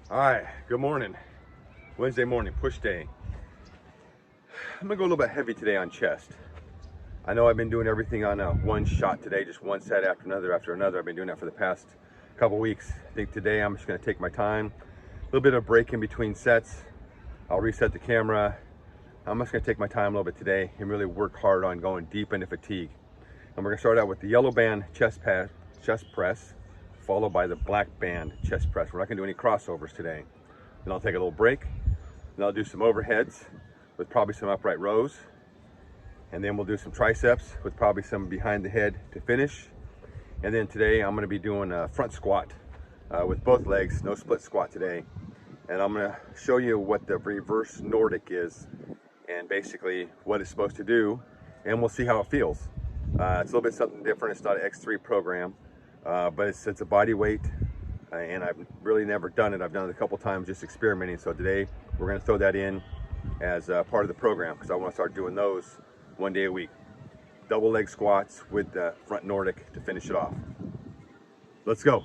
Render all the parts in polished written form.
All right, good morning. Wednesday morning, push day. I'm gonna go a little bit heavy today on chest. I know I've been doing everything on one shot today, just one set after another. I've been doing that for the past couple weeks. I think today I'm just gonna take my time, a little bit of break in between sets. I'll reset the camera. I'm just gonna take my time a little bit today and really work hard on going deep into fatigue. And we're gonna start out with the yellow band chest press, followed by the black band chest press. We're not gonna do any crossovers today. Then I'll take a little break. Then I'll do some overheads with probably some upright rows. And then we'll do some triceps with probably some behind the head to finish. And then today I'm gonna be doing a front squat with both legs, no split squat today. And I'm gonna show you what the reverse Nordic is and basically what it's supposed to do. And we'll see how it feels. It's a little bit something different. It's not an X3 program, but it's a body weight. And I've really never done it. I've done it a couple times just experimenting. So today we're gonna throw that in as part of the program because I wanna start doing those one day a week. Double leg squats with the front Nordic to finish it off. Let's go.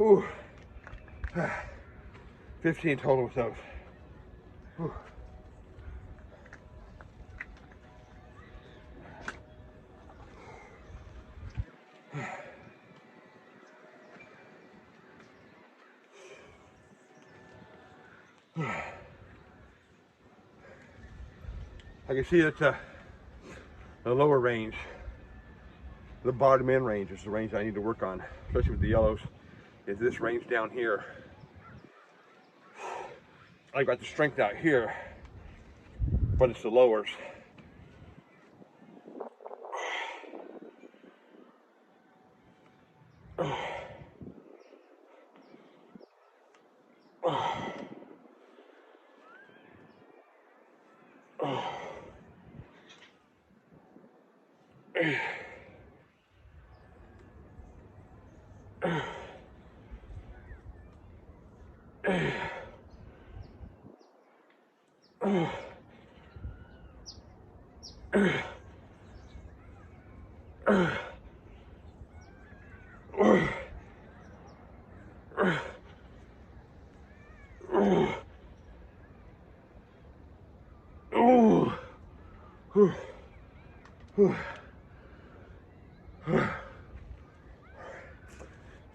Ooh. 15 total with those. Ooh. I can see that the lower range, the bottom end range is the range I need to work on, especially with the yellows, is this range down here. I got the strength out here, but it's the lowers.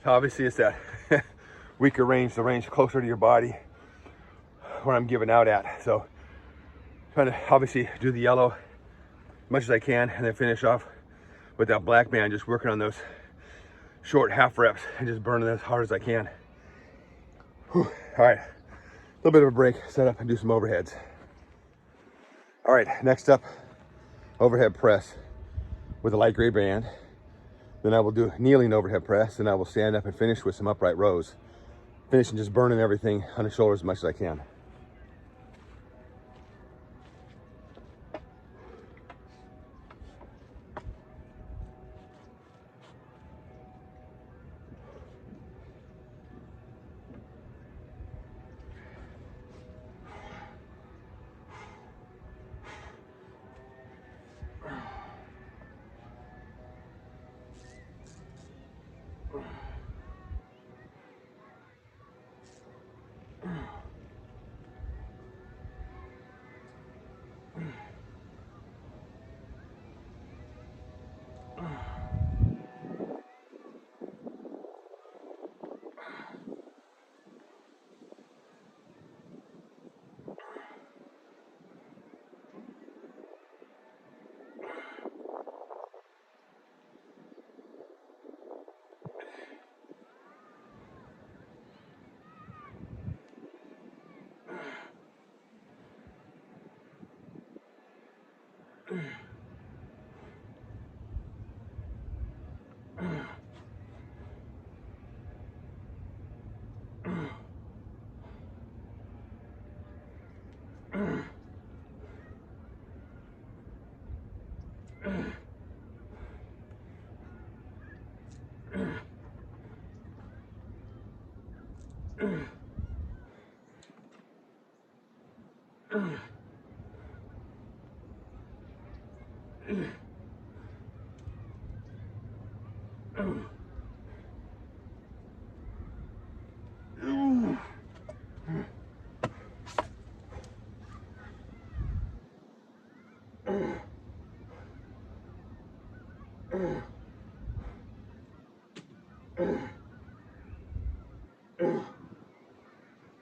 So obviously it's that weaker range, the range closer to your body where I'm giving out at. So trying to obviously do the yellow as much as I can and then finish off with that black band, just working on those short half reps and just burning as hard as I can. Whew. All right, a little bit of a break, set up and do some overheads. All right, next up, overhead press with a light gray band. Then I will do kneeling overhead press, and I will stand up and finish with some upright rows. finishing just burning everything on the shoulder as much as I can.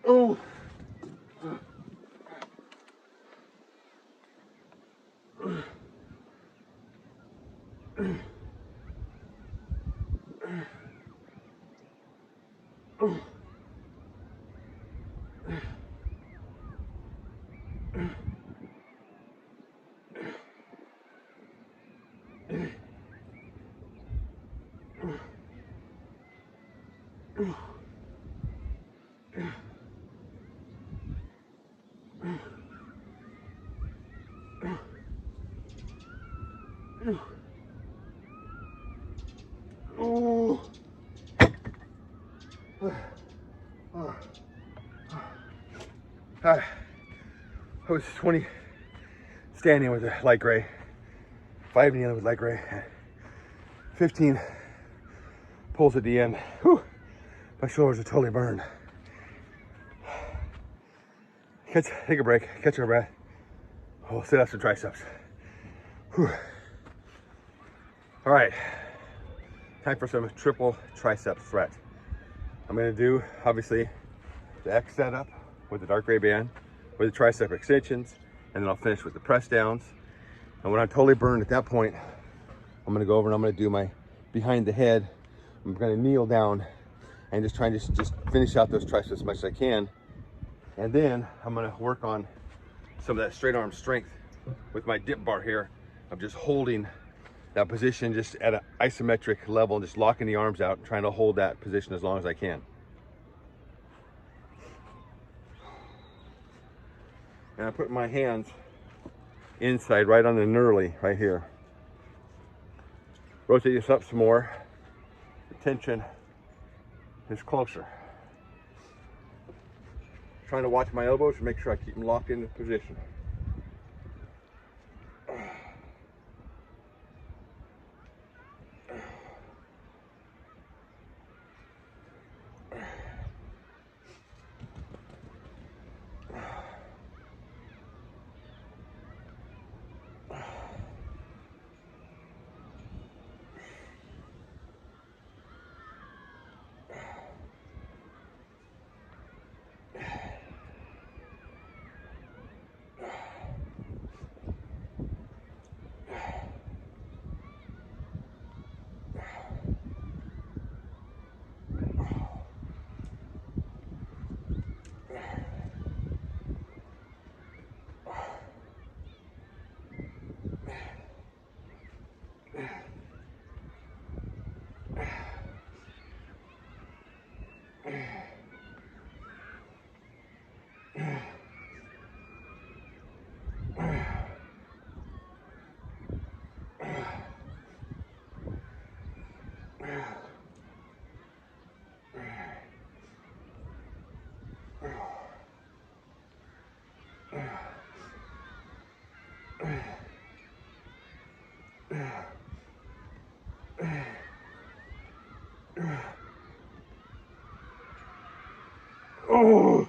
Oh. I was 20 standing with a light gray, 5 kneeling with light gray, 15 pulls at the end. Whew. My shoulders are totally burned. Take a break, catch our breath. We'll sit up some triceps. Whew. All right, time for some triple tricep threat. I'm gonna do, obviously, the X setup with the dark gray band, with the tricep extensions, and then I'll finish with the press downs. And when I'm totally burned at that point, I'm gonna go over and I'm gonna do my behind the head. I'm gonna kneel down and just try and just finish out those triceps as much as I can. And then I'm gonna work on some of that straight arm strength with my dip bar here. I'm just holding that position just at an isometric level and just locking the arms out, trying to hold that position as long as I can. And I put my hands inside right on the knurly right here. Rotate this up some more. The tension is closer. Trying to watch my elbows and make sure I keep them locked into position. Oh,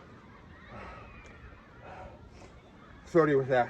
sorry with that.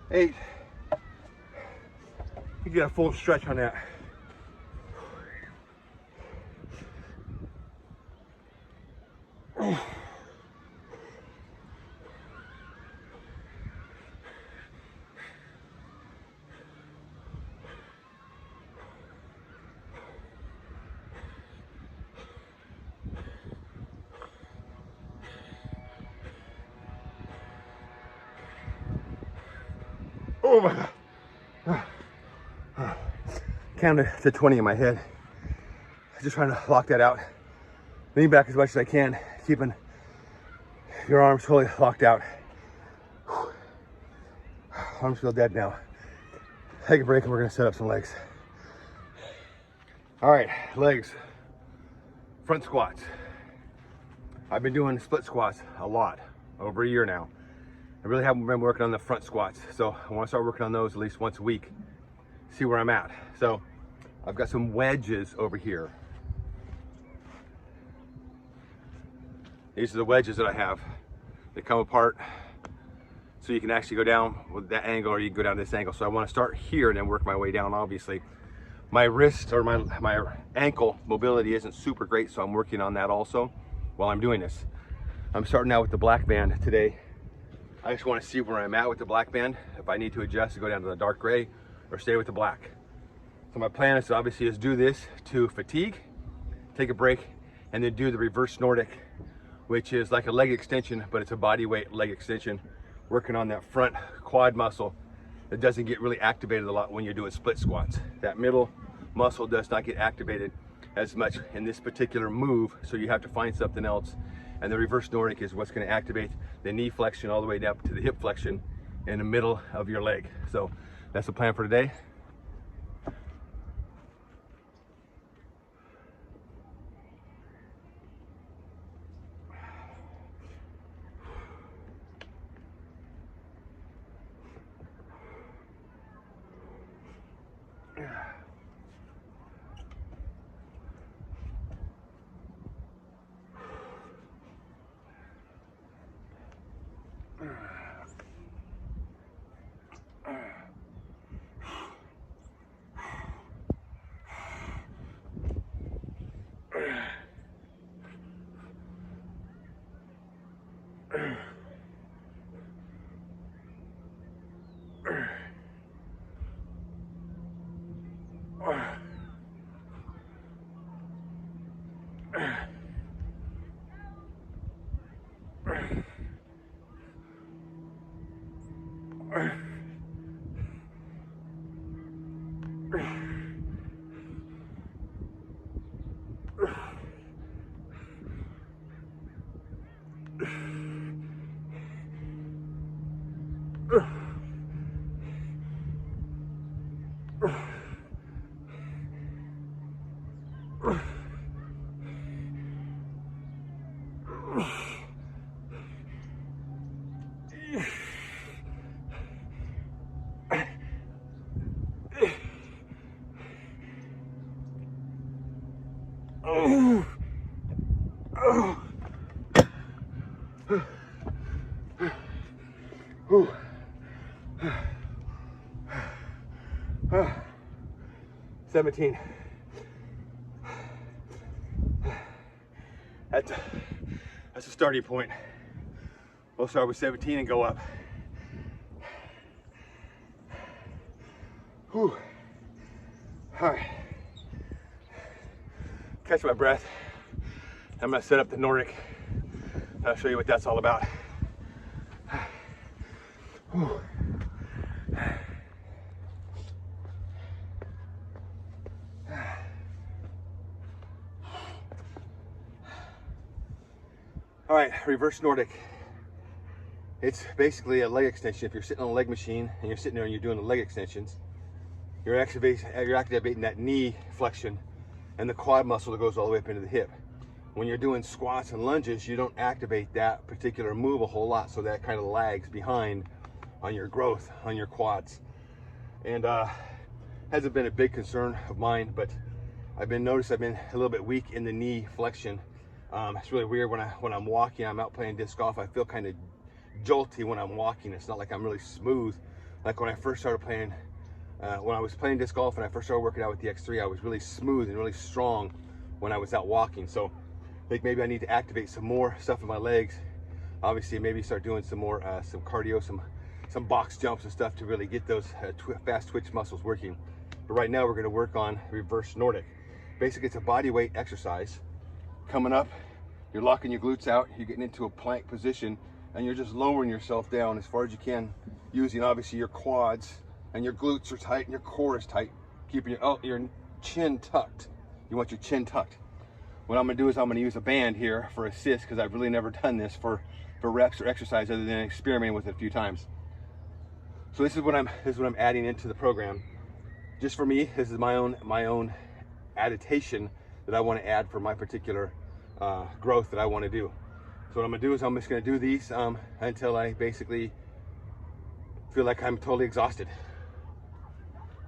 Eight. You get a full stretch on that. Oh my God. Count to 20 in my head. Just trying to lock that out. Lean back as much as I can, keeping your arms fully locked out. Arms feel dead now. Take a break and we're gonna set up some legs. All right, legs. Front squats. I've been doing split squats a lot, over a year now. I really haven't been working on the front squats, so I want to start working on those at least once a week. See where I'm at. So I've got some wedges over here. These are the wedges that I have. They come apart, so you can actually go down with that angle, or you can go down this angle. So I want to start here and then work my way down. Obviously, my wrist or my ankle mobility isn't super great, so I'm working on that also while I'm doing this. I'm starting out with the black band today. I just want to see where I'm at with the black band. If I need to adjust to go down to the dark gray or stay with the black. So my plan is obviously do this to fatigue, take a break, and then do the reverse Nordic, which is like a leg extension, but it's a body weight leg extension, working on that front quad muscle that doesn't get really activated a lot when you're doing split squats. That middle muscle does not get activated as much in this particular move, so you have to find something else. And the reverse Nordic is what's going to activate the knee flexion all the way down to the hip flexion in the middle of your leg. So that's the plan for today. Ooh. 17. That's a starting point. We'll start with 17 and go up. Whew. All right, catch my breath. I'm gonna set up the Nordic. I'll show you what that's all about. Whew. All right, reverse Nordic. It's basically a leg extension. If you're sitting on a leg machine and you're sitting there and you're doing the leg extensions, you're activating that knee flexion and the quad muscle that goes all the way up into the hip. When you're doing squats and lunges, you don't activate that particular move a whole lot, so that kind of lags behind on your growth on your quads. And hasn't been a big concern of mine, but I've been a little bit weak in the knee flexion. It's really weird when I'm walking. I'm out playing disc golf. I feel kind of jolty when I'm walking. It's not like I'm really smooth. Like when I first started playing, when I was playing disc golf and I first started working out with the X3, I was really smooth and really strong when I was out walking. So I think maybe I need to activate some more stuff in my legs. Obviously, maybe start doing some more, some cardio, some box jumps and stuff to really get those fast twitch muscles working. But right now we're going to work on reverse Nordic. Basically, it's a body weight exercise. Coming up, you're locking your glutes out, you're getting into a plank position, and you're just lowering yourself down as far as you can, using obviously your quads, and your glutes are tight and your core is tight, keeping your chin tucked. You want your chin tucked. What I'm gonna do is I'm gonna use a band here for assist, because I've really never done this for reps or exercise other than experimenting with it a few times. So this is what I'm adding into the program. Just for me, this is my own adaptation that I want to add for my particular growth that I want to do. So what I'm gonna do is I'm just gonna do these until I basically feel like I'm totally exhausted.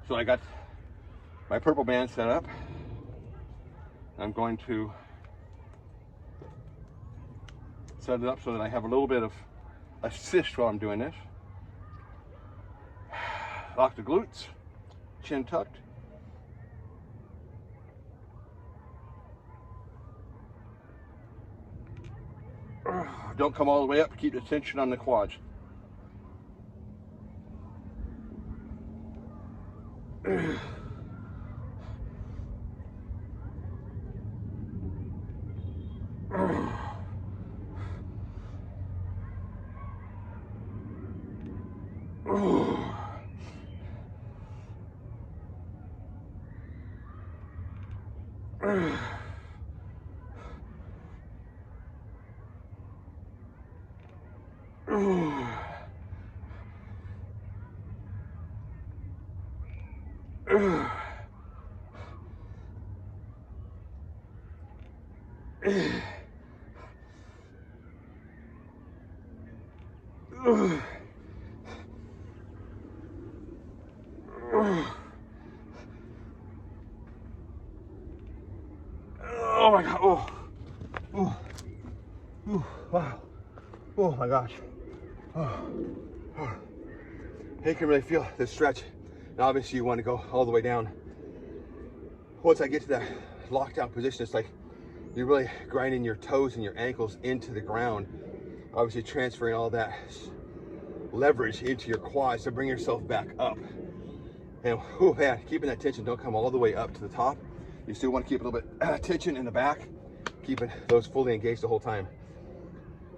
So I got my purple band set up. I'm going to set it up so that I have a little bit of assist while I'm doing this. Lock the glutes, chin tucked. Don't come all the way up, keep the tension on the quads. Oh my God, wow, oh my gosh. You can really feel the stretch. And obviously you want to go all the way down. Once I get to that lockdown position, it's like you're really grinding your toes and your ankles into the ground. Obviously transferring all that leverage into your quads to bring yourself back up. And man, keeping that tension, don't come all the way up to the top. You still want to keep a little bit of tension in the back, keeping those fully engaged the whole time.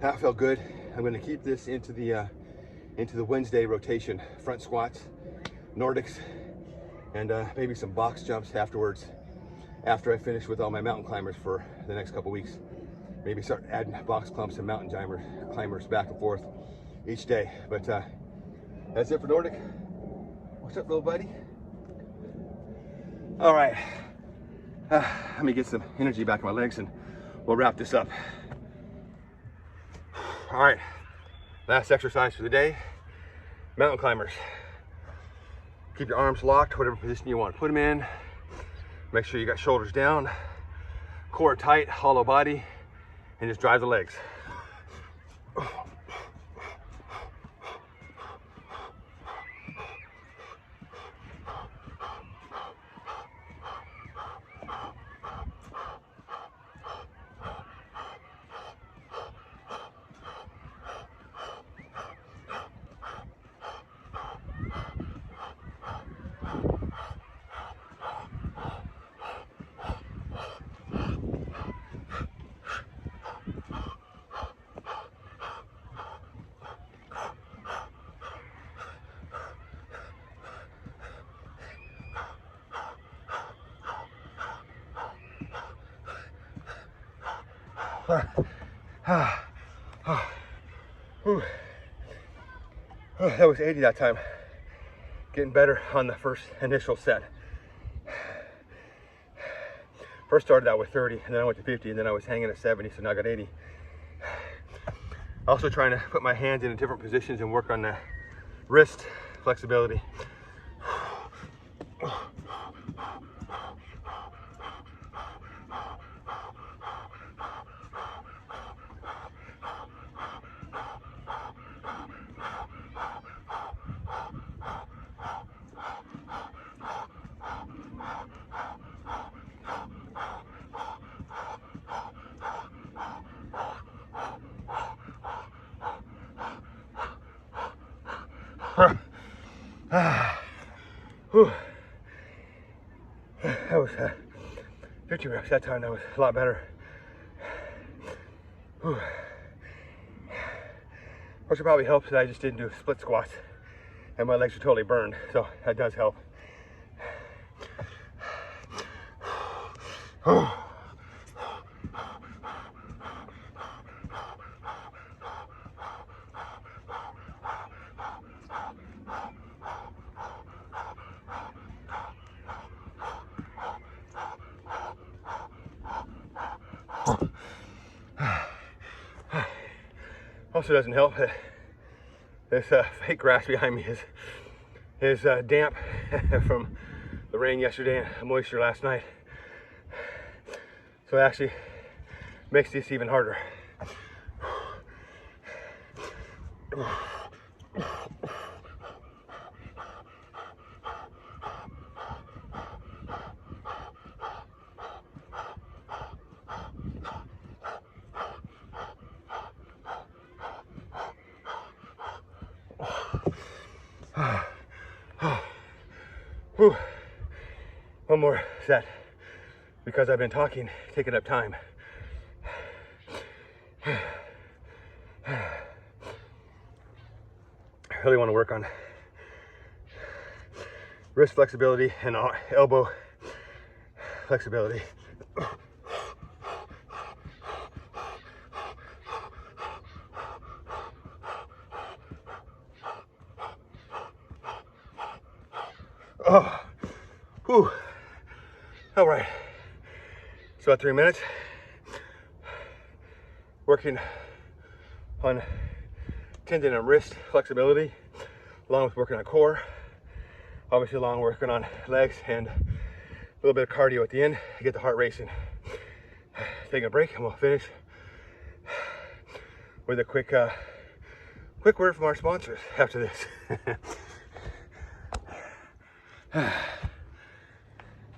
That felt good. I'm going to keep this into the Wednesday rotation. Front squats, Nordics, and maybe some box jumps afterwards, after I finish with all my mountain climbers for the next couple weeks. Maybe start adding box clumps and mountain climbers back and forth each day. But that's it for Nordic. What's up, little buddy? All right, let me get some energy back in my legs and we'll wrap this up. All right, last exercise for the day, mountain climbers. Keep your arms locked, whatever position you want to put them in. Make sure you got shoulders down, core tight, hollow body, and just drive the legs. That was 80 that time. Getting better on the first initial set. First started out with 30, and then I went to 50, and then I was hanging at 70, so now I got 80. Also trying to put my hands in different positions and work on the wrist flexibility. That was 50 reps that time. That was a lot better. Which probably helps that I just didn't do split squats and my legs are totally burned, so that does help. Also doesn't help that this fake grass behind me is damp from the rain yesterday and moisture last night. So it actually makes this even harder. One more set, because I've been talking, taking up time. I really want to work on wrist flexibility and elbow flexibility. Oh, whew. All right, so about 3 minutes, working on tendon and wrist flexibility, along with working on core, obviously along with working on legs and a little bit of cardio at the end to get the heart racing. Taking a break and we'll finish with a quick word from our sponsors after this.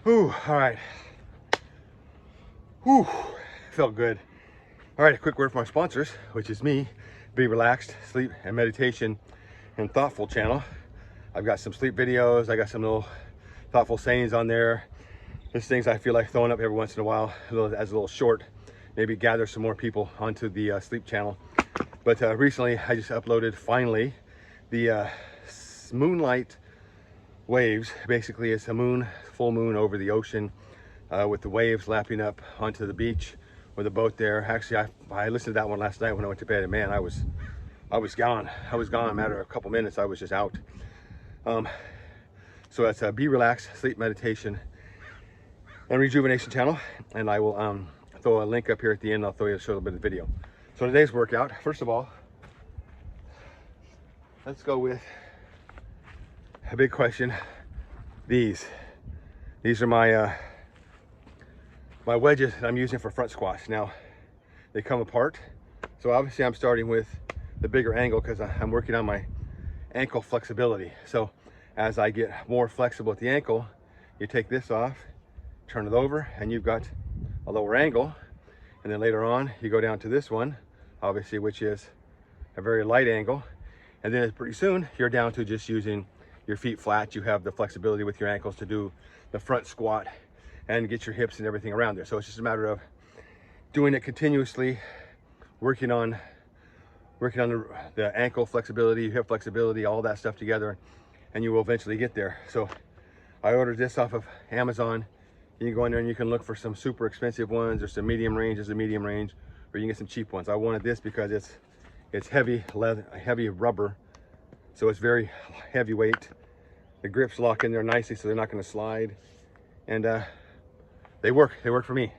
Ooh, all right. Ooh, felt good. All right, a quick word from our sponsors, which is me, Be Relaxed, Sleep and Meditation and Thoughtful channel. I've got some sleep videos. I got some little thoughtful sayings on there. There's things I feel like throwing up every once in a while as a little short, maybe gather some more people onto the sleep channel. But recently I just uploaded finally the moonlight waves. Basically it's a full moon over the ocean with the waves lapping up onto the beach with a boat there. Actually I listened to that one last night when I went to bed, and man, I was gone. I was gone. A matter of a couple minutes I was just out. So that's a Be Relaxed, Sleep, Meditation and Rejuvenation channel, and I will throw a link up here at the end. I'll show you a little bit of the video. So today's workout, first of all, let's go with a big question. These are my my wedges that I'm using for front squats. Now they come apart, so obviously I'm starting with the bigger angle because I'm working on my ankle flexibility. So as I get more flexible at the ankle, you take this off, turn it over, and you've got a lower angle. And then later on you go down to this one, obviously, which is a very light angle. And then pretty soon you're down to just using your feet flat. You have the flexibility with your ankles to do the front squat and get your hips and everything around there. So it's just a matter of doing it continuously, working on the ankle flexibility, hip flexibility, all that stuff together, and you will eventually get there. So I ordered this off of Amazon. You can go in there and you can look for some super expensive ones. There's some medium range, there's a medium range or you can get some cheap ones. I wanted this because it's heavy leather, heavy rubber, so it's very heavyweight. The grips lock in there nicely, so they're not going to slide, and they work for me.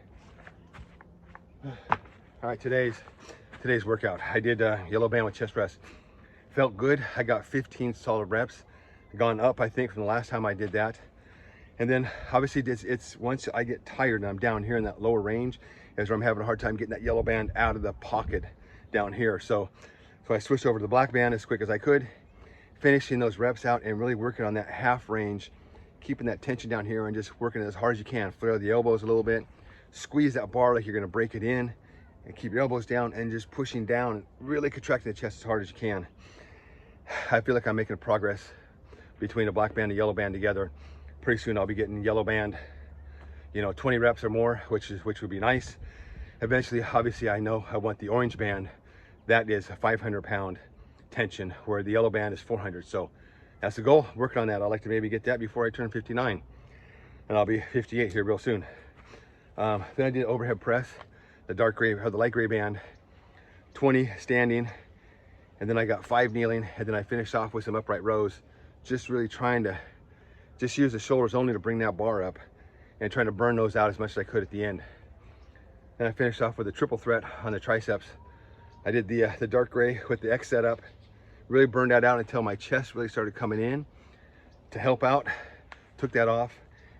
All right, today's workout, I did yellow band with chest press. Felt good. I got 15 solid reps, gone up I think from the last time I did that. And then obviously it's once I get tired and I'm down here in that lower range is where I'm having a hard time getting that yellow band out of the pocket down here. So I switched over to the black band as quick as I could, finishing those reps out and really working on that half range, keeping that tension down here and just working as hard as you can. Flare the elbows a little bit, squeeze that bar like you're gonna break it in, and keep your elbows down and just pushing down, really contracting the chest as hard as you can. I feel like I'm making progress between the black band and yellow band together. Pretty soon I'll be getting yellow band, 20 reps or more, which would be nice. Eventually, obviously, I know I want the orange band. That is a 500-pound tension, where the yellow band is 400. So that's the goal. Working on that. I'd like to maybe get that before I turn 59, and I'll be 58 here real soon. Then I did overhead press, the dark gray or the light gray band, 20 standing, and then I got 5 kneeling, and then I finished off with some upright rows, just really trying to just use the shoulders only to bring that bar up and trying to burn those out as much as I could at the end. Then I finished off with a triple threat on the triceps. I did the dark gray with the X setup, really burned that out until my chest really started coming in to help out. Took that off,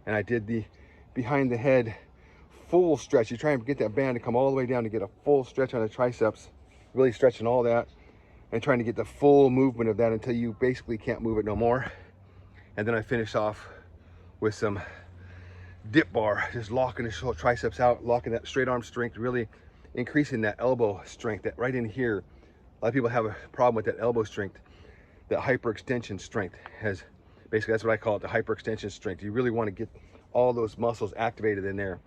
and I did the behind the head full stretch. You try and get that band to come all the way down to get a full stretch on the triceps, really stretching all that and trying to get the full movement of that until you basically can't move it no more. And then I finish off with some dip bar, just locking the triceps out, locking that straight arm strength, really increasing that elbow strength, that right in here. A lot of people have a problem with that elbow strength, that hyperextension strength. Basically, that's what I call it, the hyperextension strength. You really want to get all those muscles activated in there.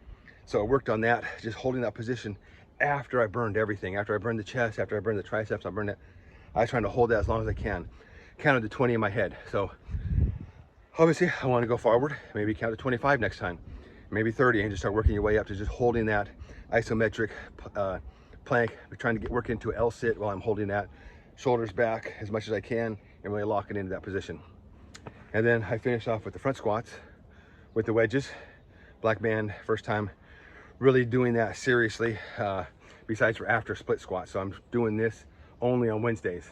So I worked on that, just holding that position after I burned everything. After I burned the chest, after I burned the triceps, I burned it. I was trying to hold that as long as I can. Counted to 20 in my head. So obviously, I want to go forward, maybe count to 25 next time, maybe 30, and just start working your way up to just holding that isometric plank. We're trying to work into L sit while I'm holding that, shoulders back as much as I can, and really locking into that position. And then I finish off with the front squats with the wedges, black band, first time really doing that seriously, besides for after split squats. So I'm doing this only on Wednesdays.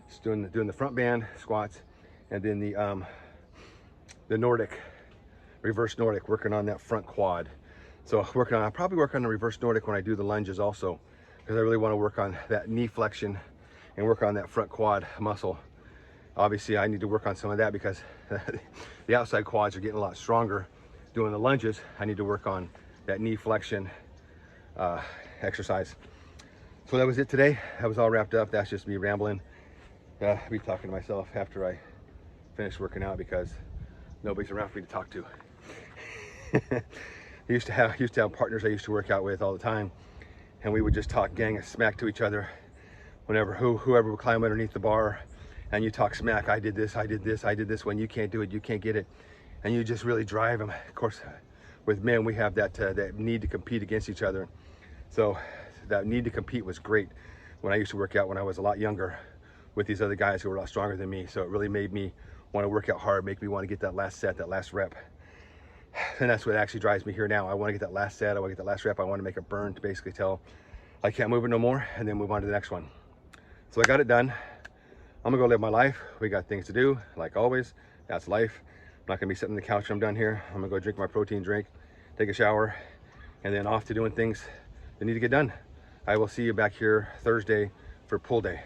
Just doing the front band squats, and then the Nordic, reverse Nordic, working on that front quad. So I'll probably work on the reverse Nordic when I do the lunges also, because I really want to work on that knee flexion and work on that front quad muscle. Obviously, I need to work on some of that because the outside quads are getting a lot stronger. Doing the lunges, I need to work on that knee flexion exercise. So that was it today. That was all wrapped up. That's just me rambling. I'll be talking to myself after I finish working out because nobody's around for me to talk to. I used to have partners I used to work out with all the time, and we would just talk gang of smack to each other whenever whoever would climb underneath the bar, and you talk smack. I did this, I did this, I did this. When you can't do it, you can't get it, and you just really drive them. Of course, with men, we have that need to compete against each other. So that need to compete was great when I used to work out when I was a lot younger with these other guys who were a lot stronger than me. So it really made me want to work out hard, make me want to get that last set, that last rep. And that's what actually drives me here now. I want to get that last set, I want to get that last rep, I want to make a burn to basically tell I can't move it no more, and then move on to the next one. So I got it done. I'm gonna go live my life. We got things to do, like always. That's life. I'm not gonna be sitting on the couch when I'm done here. I'm gonna go drink my protein drink, take a shower, and then off to doing things that need to get done. I will see you back here Thursday for pull day.